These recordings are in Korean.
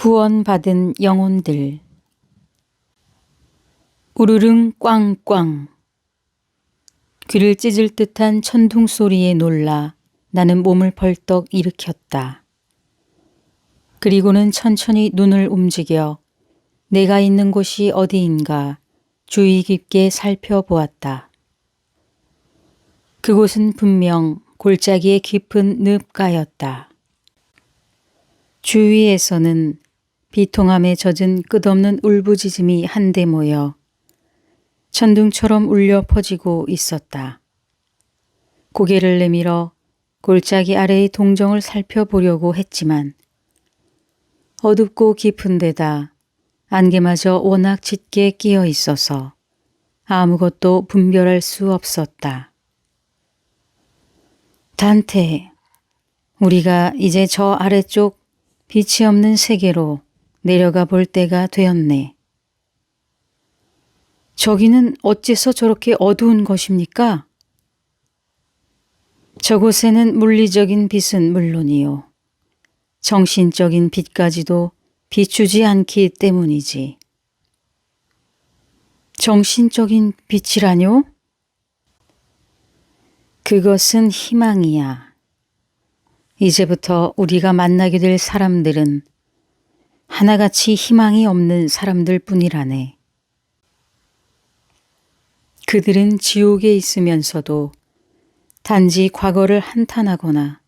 구원받은 영혼들. 우르릉 꽝꽝. 귀를 찢을 듯한 천둥 소리에 놀라 나는 몸을 벌떡 일으켰다. 그리고는 천천히 눈을 움직여 내가 있는 곳이 어디인가 주의 깊게 살펴보았다. 그곳은 분명 골짜기의 깊은 늪가였다. 주위에서는 비통함에 젖은 끝없는 울부짖음이 한데 모여 천둥처럼 울려 퍼지고 있었다. 고개를 내밀어 골짜기 아래의 동정을 살펴보려고 했지만 어둡고 깊은 데다 안개마저 워낙 짙게 끼어 있어서 아무것도 분별할 수 없었다. 단테, 우리가 이제 저 아래쪽 빛이 없는 세계로 내려가 볼 때가 되었네. 저기는 어째서 저렇게 어두운 것입니까? 저곳에는 물리적인 빛은 물론이요. 정신적인 빛까지도 비추지 않기 때문이지. 정신적인 빛이라뇨? 그것은 희망이야. 이제부터 우리가 만나게 될 사람들은 하나같이 희망이 없는 사람들 뿐이라네. 그들은 지옥에 있으면서도 단지 과거를 한탄하거나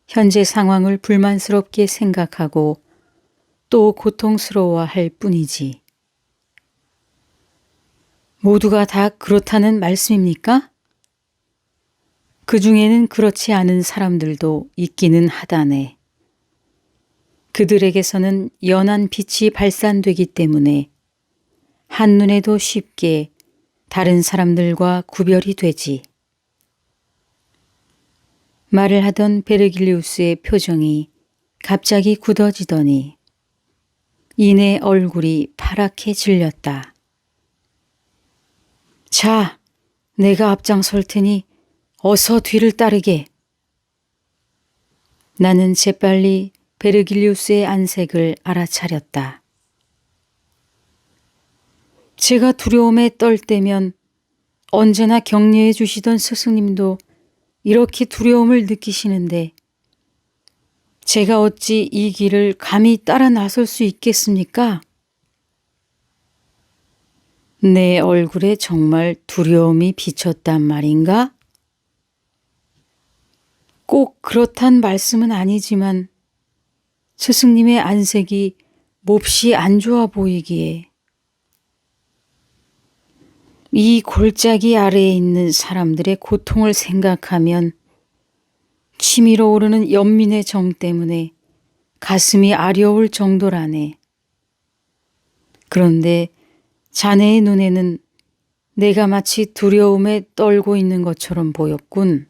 현재 상황을 불만스럽게 생각하고 또 고통스러워할 뿐이지. 모두가 다 그렇다는 말씀입니까? 그 중에는 그렇지 않은 사람들도 있기는 하다네. 그들에게서는 연한 빛이 발산되기 때문에 한눈에도 쉽게 다른 사람들과 구별이 되지. 말을 하던 베르길리우스의 표정이 갑자기 굳어지더니 이내 얼굴이 파랗게 질렸다. 자, 내가 앞장설 테니 어서 뒤를 따르게. 나는 재빨리 베르길리우스의 안색을 알아차렸다. 제가 두려움에 떨 때면 언제나 격려해 주시던 스승님도 이렇게 두려움을 느끼시는데 제가 어찌 이 길을 감히 따라 나설 수 있겠습니까? 내 얼굴에 정말 두려움이 비쳤단 말인가? 꼭 그렇단 말씀은 아니지만 스승님의 안색이 몹시 안 좋아 보이기에 이 골짜기 아래에 있는 사람들의 고통을 생각하면 치밀어 오르는 연민의 정 때문에 가슴이 아려울 정도라네. 그런데 자네의 눈에는 내가 마치 두려움에 떨고 있는 것처럼 보였군.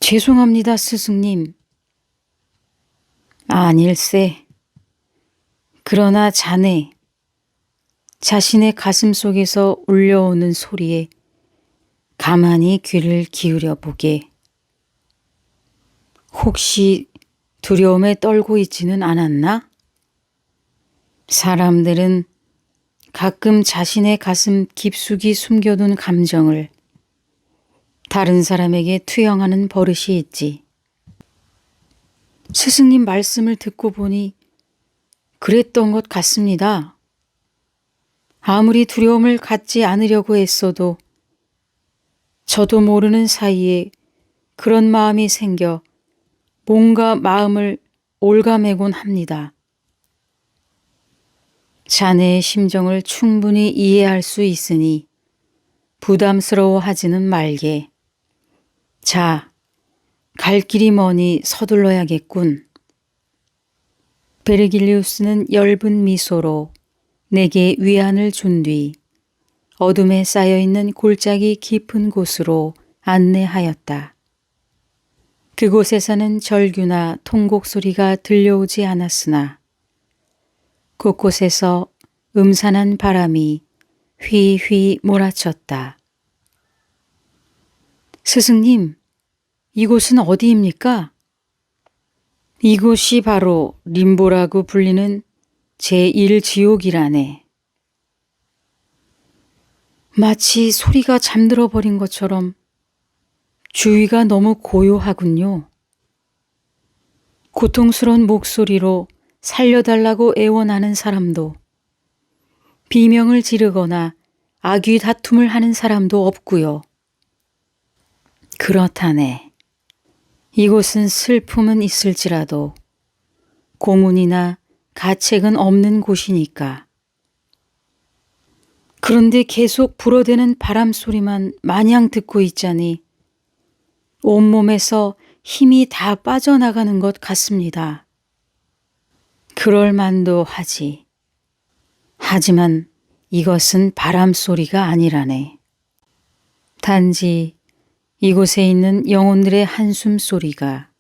죄송합니다, 스승님. 아닐세. 그러나 자네, 자신의 가슴 속에서 울려오는 소리에 가만히 귀를 기울여 보게. 혹시 두려움에 떨고 있지는 않았나? 사람들은 가끔 자신의 가슴 깊숙이 숨겨둔 감정을 다른 사람에게 투영하는 버릇이 있지. 스승님 말씀을 듣고 보니 그랬던 것 같습니다. 아무리 두려움을 갖지 않으려고 했어도 저도 모르는 사이에 그런 마음이 생겨 뭔가 마음을 올가매곤 합니다. 자네의 심정을 충분히 이해할 수 있으니 부담스러워하지는 말게. 자, 갈 길이 머니 서둘러야겠군. 베르길리우스는 엷은 미소로 내게 위안을 준 뒤 어둠에 쌓여있는 골짜기 깊은 곳으로 안내하였다. 그곳에서는 절규나 통곡 소리가 들려오지 않았으나 곳곳에서 음산한 바람이 휘휘 몰아쳤다. 스승님, 이곳은 어디입니까? 이곳이 바로 림보라고 불리는 제1지옥이라네. 마치 소리가 잠들어 버린 것처럼 주위가 너무 고요하군요. 고통스러운 목소리로 살려달라고 애원하는 사람도, 비명을 지르거나 악의 다툼을 하는 사람도 없고요. 그렇다네. 이곳은 슬픔은 있을지라도 고문이나 가책은 없는 곳이니까. 그런데 계속 불어대는 바람 소리만 마냥 듣고 있자니 온몸에서 힘이 다 빠져나가는 것 같습니다. 그럴 만도 하지. 하지만 이것은 바람 소리가 아니라네. 단지 이곳에 있는 영혼들의 한숨 소리가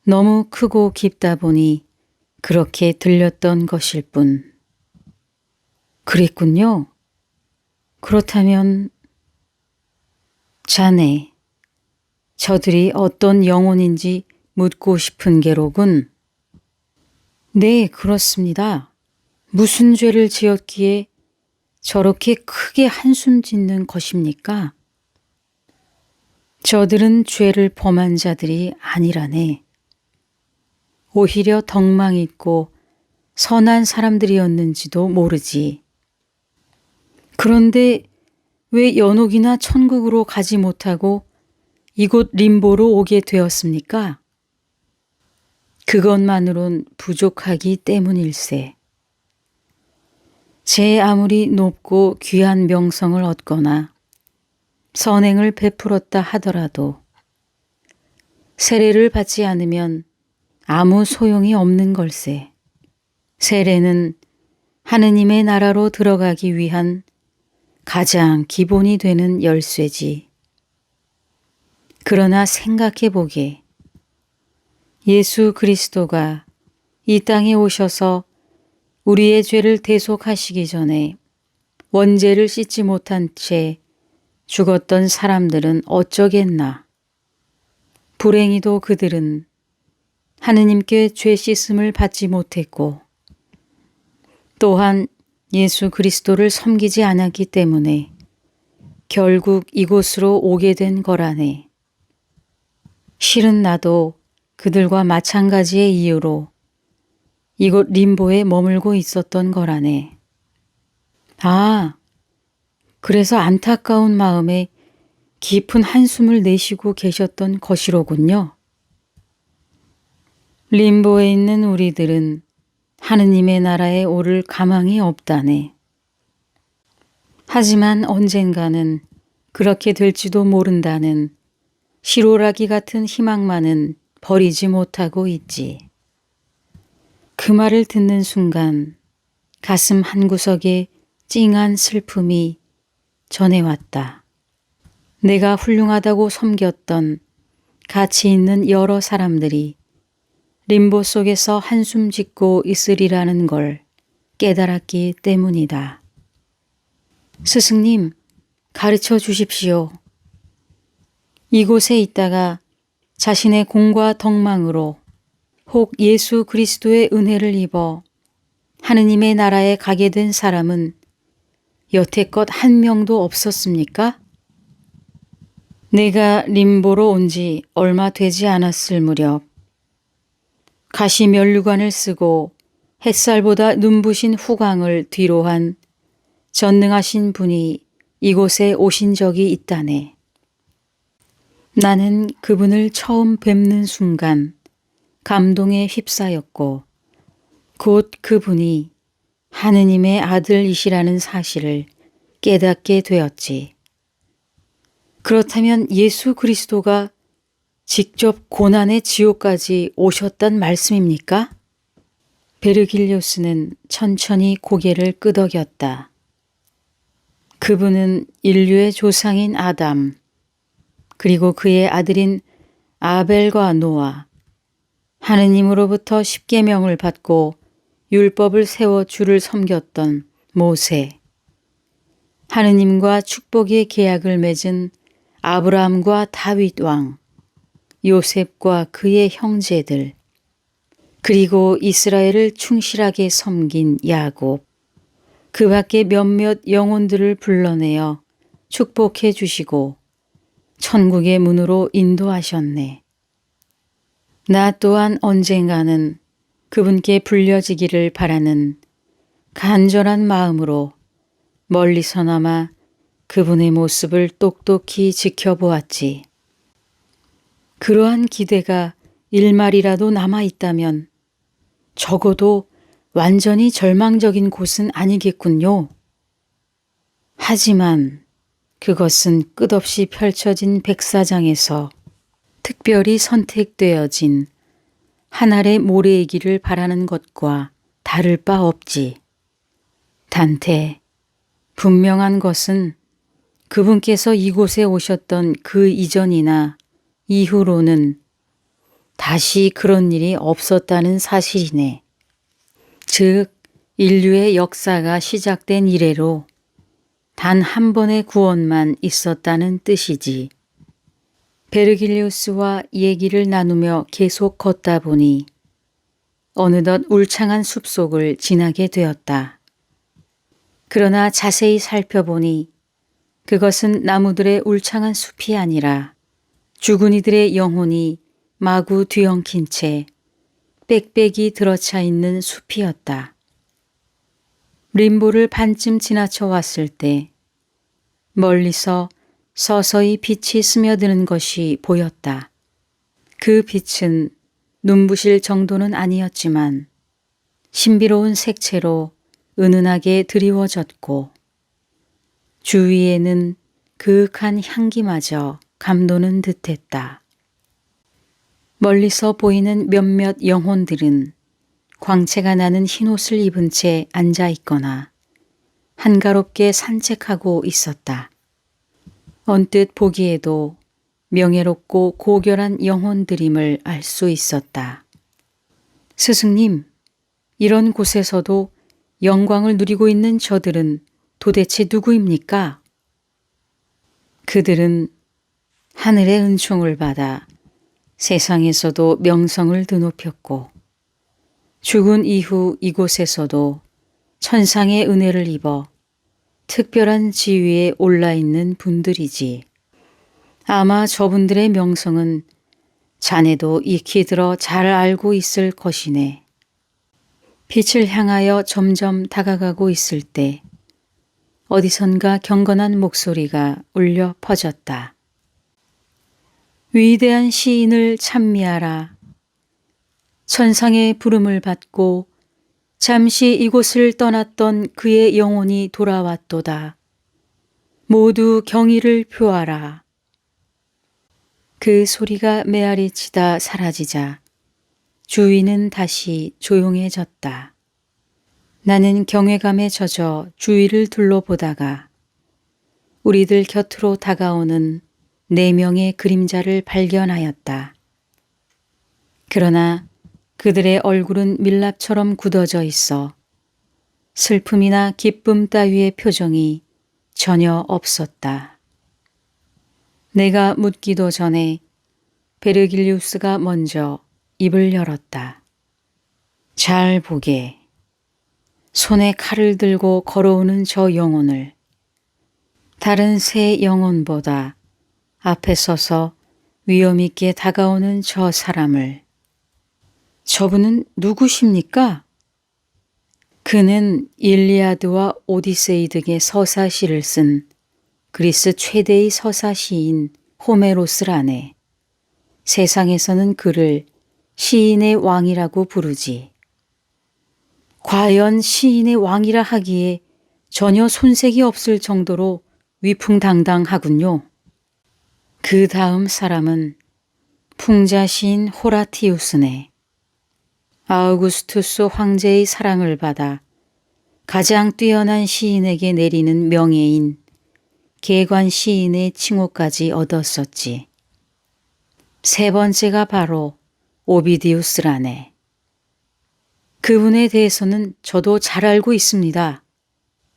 너무 크고 깊다 보니 그렇게 들렸던 것일 뿐. 그랬군요. 그렇다면 자네, 저들이 어떤 영혼인지 묻고 싶은 게로군. 네, 그렇습니다. 무슨 죄를 지었기에 저렇게 크게 한숨 짓는 것입니까? 저들은 죄를 범한 자들이 아니라네. 오히려 덕망 있고 선한 사람들이었는지도 모르지. 그런데 왜 연옥이나 천국으로 가지 못하고 이곳 림보로 오게 되었습니까? 그것만으론 부족하기 때문일세. 제 아무리 높고 귀한 명성을 얻거나 선행을 베풀었다 하더라도 세례를 받지 않으면 아무 소용이 없는 걸세. 세례는 하느님의 나라로 들어가기 위한 가장 기본이 되는 열쇠지. 그러나 생각해 보게. 예수 그리스도가 이 땅에 오셔서 우리의 죄를 대속하시기 전에 원죄를 씻지 못한 채 죽었던 사람들은 어쩌겠나. 불행히도 그들은 하느님께 죄 씻음을 받지 못했고 또한 예수 그리스도를 섬기지 않았기 때문에 결국 이곳으로 오게 된 거라네. 실은 나도 그들과 마찬가지의 이유로 이곳 림보에 머물고 있었던 거라네. 아, 그래서 안타까운 마음에 깊은 한숨을 내쉬고 계셨던 것이로군요. 림보에 있는 우리들은 하느님의 나라에 오를 가망이 없다네. 하지만 언젠가는 그렇게 될지도 모른다는 시로라기 같은 희망만은 버리지 못하고 있지. 그 말을 듣는 순간 가슴 한구석에 찡한 슬픔이 전해왔다. 내가 훌륭하다고 섬겼던 가치 있는 여러 사람들이 림보 속에서 한숨 짓고 있으리라는 걸 깨달았기 때문이다. 스승님, 가르쳐 주십시오. 이곳에 있다가 자신의 공과 덕망으로 혹 예수 그리스도의 은혜를 입어 하느님의 나라에 가게 된 사람은 여태껏 한 명도 없었습니까? 내가 림보로 온 지 얼마 되지 않았을 무렵 가시면류관을 쓰고 햇살보다 눈부신 후광을 뒤로한 전능하신 분이 이곳에 오신 적이 있다네. 나는 그분을 처음 뵙는 순간 감동에 휩싸였고 곧 그분이 하느님의 아들이시라는 사실을 깨닫게 되었지. 그렇다면 예수 그리스도가 직접 고난의 지옥까지 오셨단 말씀입니까? 베르길리오스는 천천히 고개를 끄덕였다. 그분은 인류의 조상인 아담, 그리고 그의 아들인 아벨과 노아, 하느님으로부터 십계명을 받고 율법을 세워 주를 섬겼던 모세, 하느님과 축복의 계약을 맺은 아브라함과 다윗 왕, 요셉과 그의 형제들, 그리고 이스라엘을 충실하게 섬긴 야곱, 그 밖에 몇몇 영혼들을 불러내어 축복해 주시고 천국의 문으로 인도하셨네. 나 또한 언젠가는 그분께 불려지기를 바라는 간절한 마음으로 멀리서나마 그분의 모습을 똑똑히 지켜보았지. 그러한 기대가 일말이라도 남아있다면 적어도 완전히 절망적인 곳은 아니겠군요. 하지만 그것은 끝없이 펼쳐진 백사장에서 특별히 선택되어진 한 알의 모래이기를 바라는 것과 다를 바 없지. 단테, 분명한 것은 그분께서 이곳에 오셨던 그 이전이나 이후로는 다시 그런 일이 없었다는 사실이네. 즉, 인류의 역사가 시작된 이래로 단 한 번의 구원만 있었다는 뜻이지. 베르길리우스와 얘기를 나누며 계속 걷다 보니 어느덧 울창한 숲속을 지나게 되었다. 그러나 자세히 살펴보니 그것은 나무들의 울창한 숲이 아니라 죽은 이들의 영혼이 마구 뒤엉킨 채 빽빽이 들어차 있는 숲이었다. 림보를 반쯤 지나쳐 왔을 때 멀리서 서서히 빛이 스며드는 것이 보였다. 그 빛은 눈부실 정도는 아니었지만 신비로운 색채로 은은하게 드리워졌고 주위에는 그윽한 향기마저 감도는 듯했다. 멀리서 보이는 몇몇 영혼들은 광채가 나는 흰옷을 입은 채 앉아 있거나 한가롭게 산책하고 있었다. 언뜻 보기에도 명예롭고 고결한 영혼들임을 알 수 있었다. 스승님, 이런 곳에서도 영광을 누리고 있는 저들은 도대체 누구입니까? 그들은 하늘의 은총을 받아 세상에서도 명성을 드높였고 죽은 이후 이곳에서도 천상의 은혜를 입어 특별한 지위에 올라 있는 분들이지. 아마 저분들의 명성은 자네도 익히 들어 잘 알고 있을 것이네. 빛을 향하여 점점 다가가고 있을 때 어디선가 경건한 목소리가 울려 퍼졌다. 위대한 시인을 찬미하라. 천상의 부름을 받고 잠시 이곳을 떠났던 그의 영혼이 돌아왔도다. 모두 경의를 표하라. 그 소리가 메아리치다 사라지자 주위는 다시 조용해졌다. 나는 경외감에 젖어 주위를 둘러보다가 우리들 곁으로 다가오는 4명의 그림자를 발견하였다. 그러나 그들의 얼굴은 밀랍처럼 굳어져 있어 슬픔이나 기쁨 따위의 표정이 전혀 없었다. 내가 묻기도 전에 베르길리우스가 먼저 입을 열었다. 잘 보게. 손에 칼을 들고 걸어오는 저 영혼을, 다른 새 영혼보다 앞에 서서 위험 있게 다가오는 저 사람을. 저분은 누구십니까? 그는 일리아드와 오디세이 등의 서사시를 쓴 그리스 최대의 서사시인 호메로스라네. 세상에서는 그를 시인의 왕이라고 부르지. 과연 시인의 왕이라 하기에 전혀 손색이 없을 정도로 위풍당당하군요. 그 다음 사람은 풍자 시인 호라티우스네. 아우구스투스 황제의 사랑을 받아 가장 뛰어난 시인에게 내리는 명예인 계관 시인의 칭호까지 얻었었지. 3번째가 바로 오비디우스라네. 그분에 대해서는 저도 잘 알고 있습니다.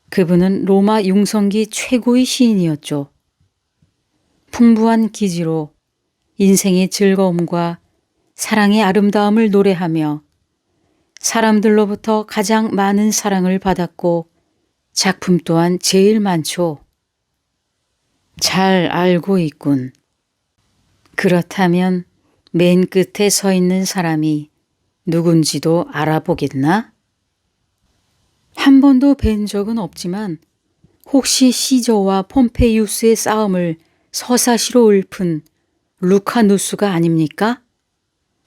그분은 로마 융성기 최고의 시인이었죠. 풍부한 기지로 인생의 즐거움과 사랑의 아름다움을 노래하며 사람들로부터 가장 많은 사랑을 받았고 작품 또한 제일 많죠. 잘 알고 있군. 그렇다면 맨 끝에 서 있는 사람이 누군지도 알아보겠나? 한 번도 뵌 적은 없지만 혹시 시저와 폼페이우스의 싸움을 서사시로 읊은 루카누스가 아닙니까?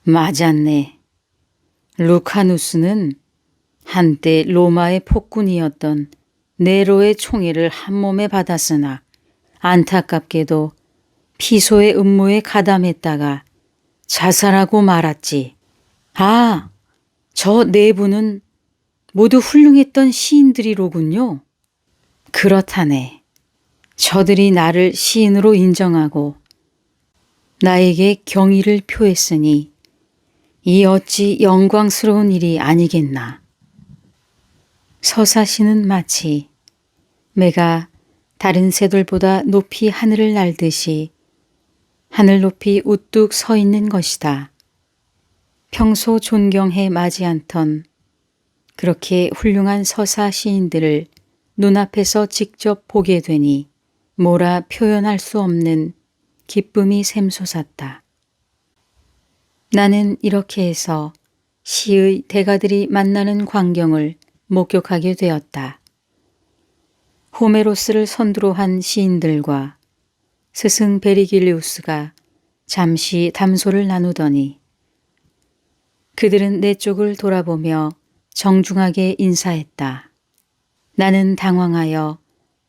맞았네. 루카누스는 한때 로마의 폭군이었던 네로의 총애를 한 몸에 받았으나 안타깝게도 피소의 음모에 가담했다가 자살하고 말았지. 아, 저 네 분은 모두 훌륭했던 시인들이로군요. 그렇다네. 저들이 나를 시인으로 인정하고 나에게 경의를 표했으니 이 어찌 영광스러운 일이 아니겠나. 서사시는 마치 매가 다른 새들보다 높이 하늘을 날듯이 하늘 높이 우뚝 서 있는 것이다. 평소 존경해 마지 않던 그렇게 훌륭한 서사 시인들을 눈앞에서 직접 보게 되니 뭐라 표현할 수 없는 기쁨이 샘솟았다. 나는 이렇게 해서 시의 대가들이 만나는 광경을 목격하게 되었다. 호메로스를 선두로 한 시인들과 스승 베리길리우스가 잠시 담소를 나누더니 그들은 내 쪽을 돌아보며 정중하게 인사했다. 나는 당황하여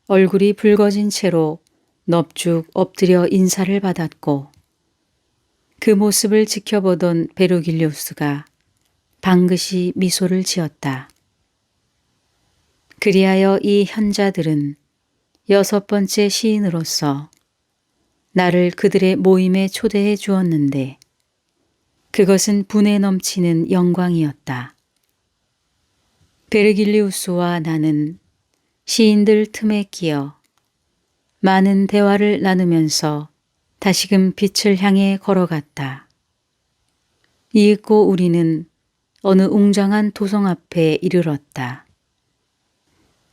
얼굴이 붉어진 채로 넙죽 엎드려 인사를 받았고 그 모습을 지켜보던 베르길리우스가 방긋이 미소를 지었다. 그리하여 이 현자들은 6번째 시인으로서 나를 그들의 모임에 초대해 주었는데 그것은 분에 넘치는 영광이었다. 베르길리우스와 나는 시인들 틈에 끼어 많은 대화를 나누면서 다시금 빛을 향해 걸어갔다. 이윽고 우리는 어느 웅장한 도성 앞에 이르렀다.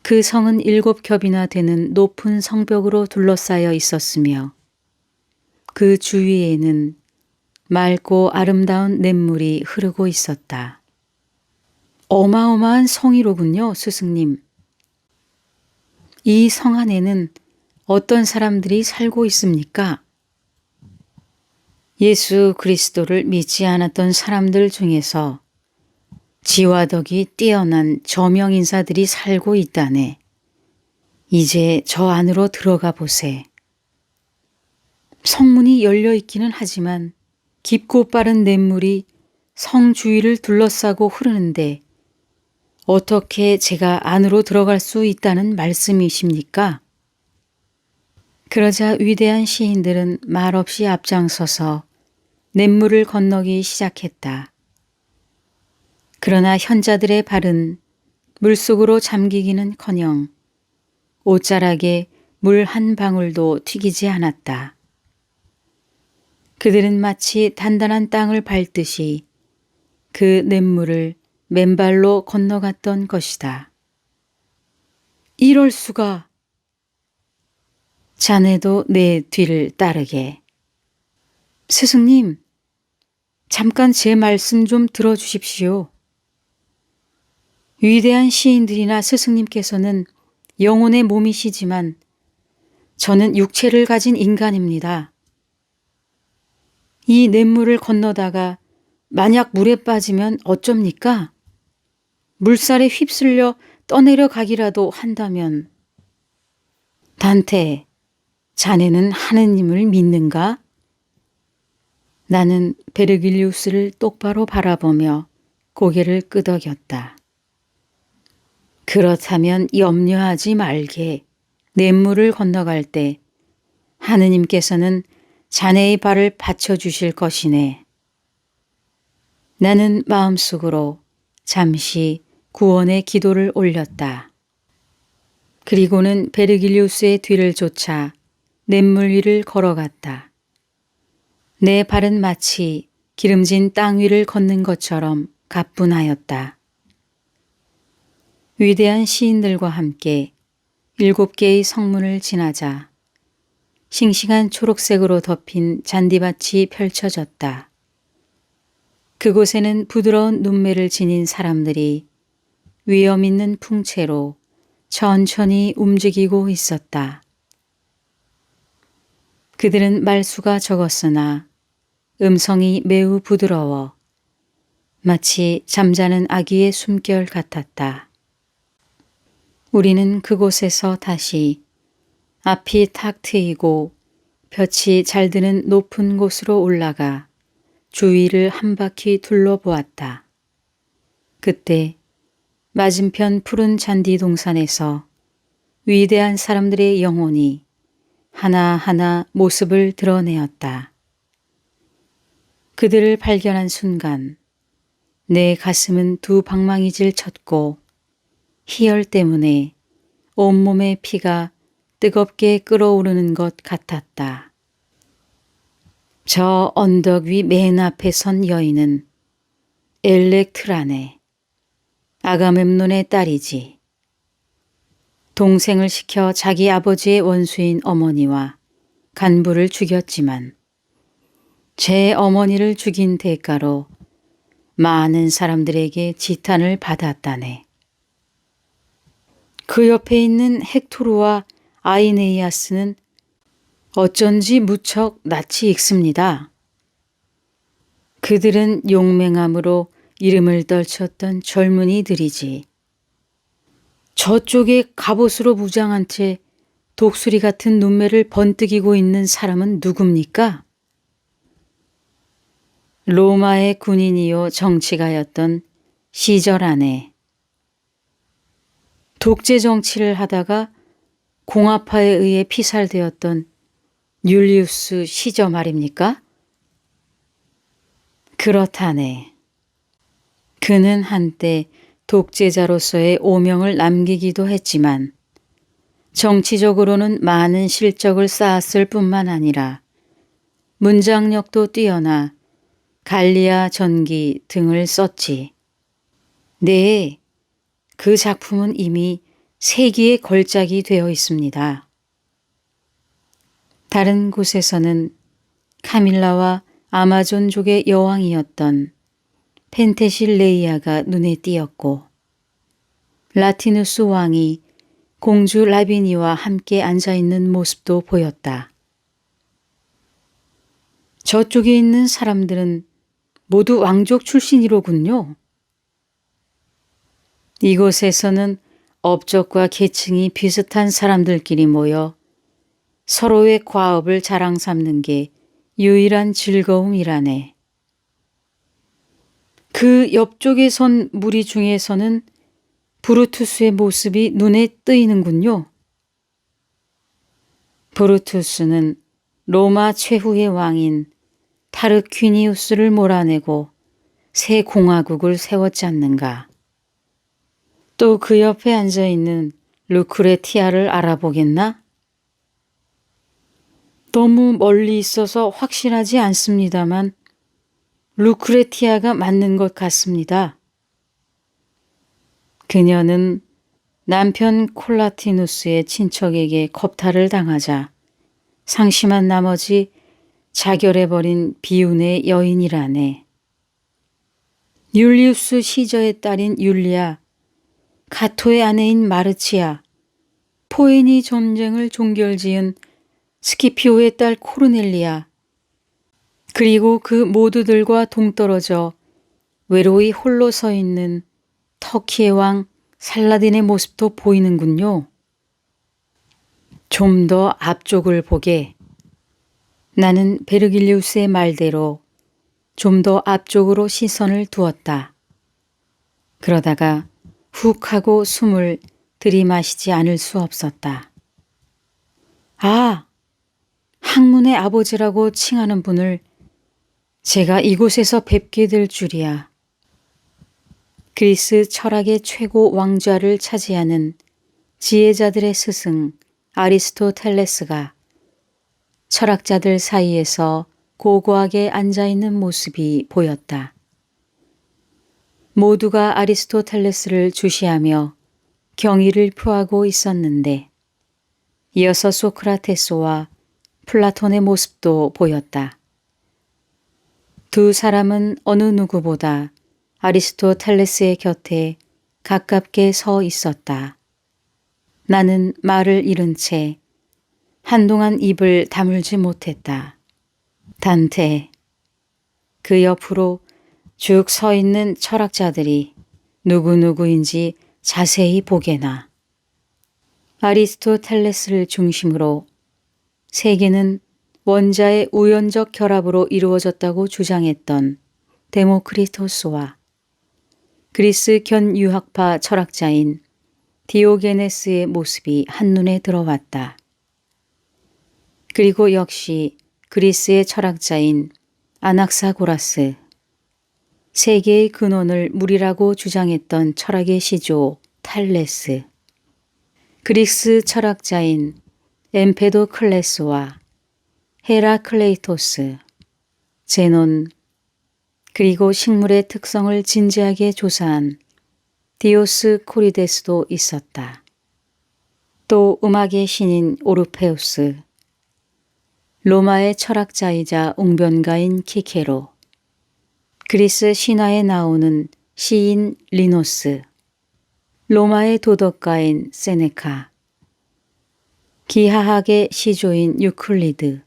그 성은 7겹이나 되는 높은 성벽으로 둘러싸여 있었으며 그 주위에는 맑고 아름다운 냇물이 흐르고 있었다. 어마어마한 성이로군요, 스승님. 이 성 안에는 어떤 사람들이 살고 있습니까? 예수 그리스도를 믿지 않았던 사람들 중에서 지와 덕이 뛰어난 저명 인사들이 살고 있다네. 이제 저 안으로 들어가 보세. 성문이 열려 있기는 하지만 깊고 빠른 냇물이 성 주위를 둘러싸고 흐르는데 어떻게 제가 안으로 들어갈 수 있다는 말씀이십니까? 그러자 위대한 시인들은 말없이 앞장서서 냇물을 건너기 시작했다. 그러나 현자들의 발은 물속으로 잠기기는커녕 옷자락에 물 한 방울도 튀기지 않았다. 그들은 마치 단단한 땅을 밟듯이 그 냇물을 맨발로 건너갔던 것이다. 이럴 수가. 자네도 내 뒤를 따르게. 스승님, 잠깐 제 말씀 좀 들어주십시오. 위대한 시인들이나 스승님께서는 영혼의 몸이시지만 저는 육체를 가진 인간입니다. 이 냇물을 건너다가 만약 물에 빠지면 어쩝니까? 물살에 휩쓸려 떠내려 가기라도 한다면. 단테, 자네는 하느님을 믿는가? 나는 베르길리우스를 똑바로 바라보며 고개를 끄덕였다. 그렇다면 염려하지 말게. 냇물을 건너갈 때 하느님께서는 자네의 발을 받쳐주실 것이네. 나는 마음속으로 잠시 구원의 기도를 올렸다. 그리고는 베르길리우스의 뒤를 쫓아 냇물 위를 걸어갔다. 내 발은 마치 기름진 땅 위를 걷는 것처럼 가뿐하였다. 위대한 시인들과 함께 7개의 성문을 지나자 싱싱한 초록색으로 덮인 잔디밭이 펼쳐졌다. 그곳에는 부드러운 눈매를 지닌 사람들이 위엄 있는 풍채로 천천히 움직이고 있었다. 그들은 말수가 적었으나 음성이 매우 부드러워 마치 잠자는 아기의 숨결 같았다. 우리는 그곳에서 다시 앞이 탁 트이고 볕이 잘 드는 높은 곳으로 올라가 주위를 한 바퀴 둘러보았다. 그때 맞은편 푸른 잔디 동산에서 위대한 사람들의 영혼이 하나하나 모습을 드러내었다. 그들을 발견한 순간 내 가슴은 두 방망이질 쳤고 희열 때문에 온몸의 피가 뜨겁게 끓어오르는 것 같았다. 저 언덕 위 맨 앞에 선 여인은 엘렉트라네. 아가멤논의 딸이지. 동생을 시켜 자기 아버지의 원수인 어머니와 간부를 죽였지만 제 어머니를 죽인 대가로 많은 사람들에게 지탄을 받았다네. 그 옆에 있는 헥토르와 아이네이아스는 어쩐지 무척 낯이 익습니다. 그들은 용맹함으로 이름을 떨쳤던 젊은이들이지. 저쪽에 갑옷으로 무장한 채 독수리 같은 눈매를 번뜩이고 있는 사람은 누굽니까? 로마의 군인이요 정치가였던 시절 아내. 독재 정치를 하다가 공화파에 의해 피살되었던 율리우스 시저 말입니까? 그렇다네. 그는 한때 독재자로서의 오명을 남기기도 했지만 정치적으로는 많은 실적을 쌓았을 뿐만 아니라 문장력도 뛰어나 갈리아 전기 등을 썼지. 네, 그 작품은 이미 세기의 걸작이 되어 있습니다. 다른 곳에서는 카밀라와 아마존족의 여왕이었던 펜테실레이아가 눈에 띄었고 라티누스 왕이 공주 라비니와 함께 앉아있는 모습도 보였다. 저쪽에 있는 사람들은 모두 왕족 출신이로군요. 이곳에서는 업적과 계층이 비슷한 사람들끼리 모여 서로의 과업을 자랑 삼는 게 유일한 즐거움이라네. 그 옆쪽에 선 무리 중에서는 브루투스의 모습이 눈에 뜨이는군요. 브루투스는 로마 최후의 왕인 타르퀴니우스를 몰아내고 새 공화국을 세웠지 않는가. 또 그 옆에 앉아있는 루크레티아를 알아보겠나? 너무 멀리 있어서 확실하지 않습니다만 루크레티아가 맞는 것 같습니다. 그녀는 남편 콜라티누스의 친척에게 겁탈을 당하자 상심한 나머지 자결해버린 비운의 여인이라네. 율리우스 시저의 딸인 율리아, 가토의 아내인 마르치아, 포에니 전쟁을 종결지은 스키피오의 딸 코르넬리아, 그리고 그 모두들과 동떨어져 외로이 홀로 서 있는 터키의 왕 살라딘의 모습도 보이는군요. 좀 더 앞쪽을 보게. 나는 베르길리우스의 말대로 좀 더 앞쪽으로 시선을 두었다. 그러다가 훅 하고 숨을 들이마시지 않을 수 없었다. 아, 학문의 아버지라고 칭하는 분을 제가 이곳에서 뵙게 될 줄이야. 그리스 철학의 최고 왕좌를 차지하는 지혜자들의 스승 아리스토텔레스가 철학자들 사이에서 고고하게 앉아있는 모습이 보였다. 모두가 아리스토텔레스를 주시하며 경의를 표하고 있었는데 이어서 소크라테스와 플라톤의 모습도 보였다. 두 사람은 어느 누구보다 아리스토텔레스의 곁에 가깝게 서 있었다. 나는 말을 잃은 채 한동안 입을 다물지 못했다. 단테, 그 옆으로 쭉 서 있는 철학자들이 누구누구인지 자세히 보게나. 아리스토텔레스를 중심으로 세계는 원자의 우연적 결합으로 이루어졌다고 주장했던 데모크리토스와 그리스 견유학파 철학자인 디오게네스의 모습이 한눈에 들어왔다. 그리고 역시 그리스의 철학자인 아낙사고라스, 세계의 근원을 물이라고 주장했던 철학의 시조 탈레스, 그리스 철학자인 엠페도클레스와 헤라클레이토스, 제논, 그리고 식물의 특성을 진지하게 조사한 디오스 코리데스도 있었다. 또 음악의 신인 오르페우스, 로마의 철학자이자 웅변가인 키케로, 그리스 신화에 나오는 시인 리노스, 로마의 도덕가인 세네카, 기하학의 시조인 유클리드,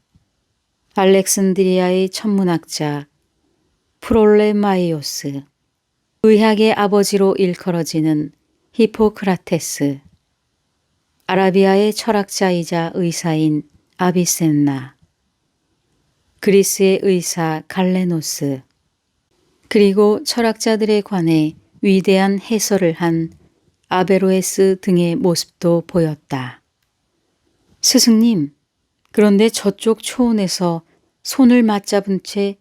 알렉산드리아의 천문학자 프롤레마이오스, 의학의 아버지로 일컬어지는 히포크라테스, 아라비아의 철학자이자 의사인 아비센나, 그리스의 의사 갈레노스, 그리고 철학자들에 관해 위대한 해설을 한 아베로에스 등의 모습도 보였다. 스승님, 그런데 저쪽 초원에서 손을 맞잡은 채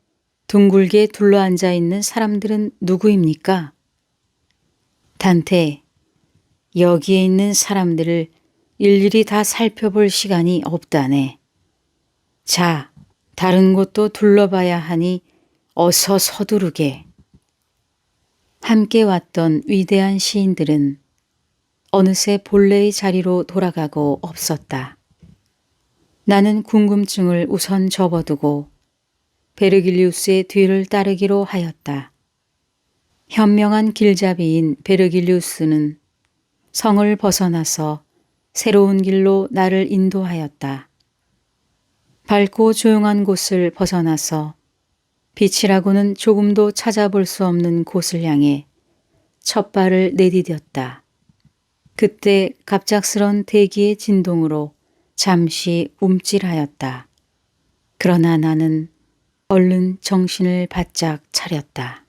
둥글게 둘러앉아 있는 사람들은 누구입니까? 단테, 여기에 있는 사람들을 일일이 다 살펴볼 시간이 없다네. 자, 다른 곳도 둘러봐야 하니 어서 서두르게. 함께 왔던 위대한 시인들은 어느새 본래의 자리로 돌아가고 없었다. 나는 궁금증을 우선 접어두고 베르길리우스의 뒤를 따르기로 하였다. 현명한 길잡이인 베르길리우스는 성을 벗어나서 새로운 길로 나를 인도하였다. 밝고 조용한 곳을 벗어나서 빛이라고는 조금도 찾아볼 수 없는 곳을 향해 첫 발을 내디뎠다. 그때 갑작스런 대기의 진동으로 잠시 움찔하였다. 그러나 나는 얼른 정신을 바짝 차렸다.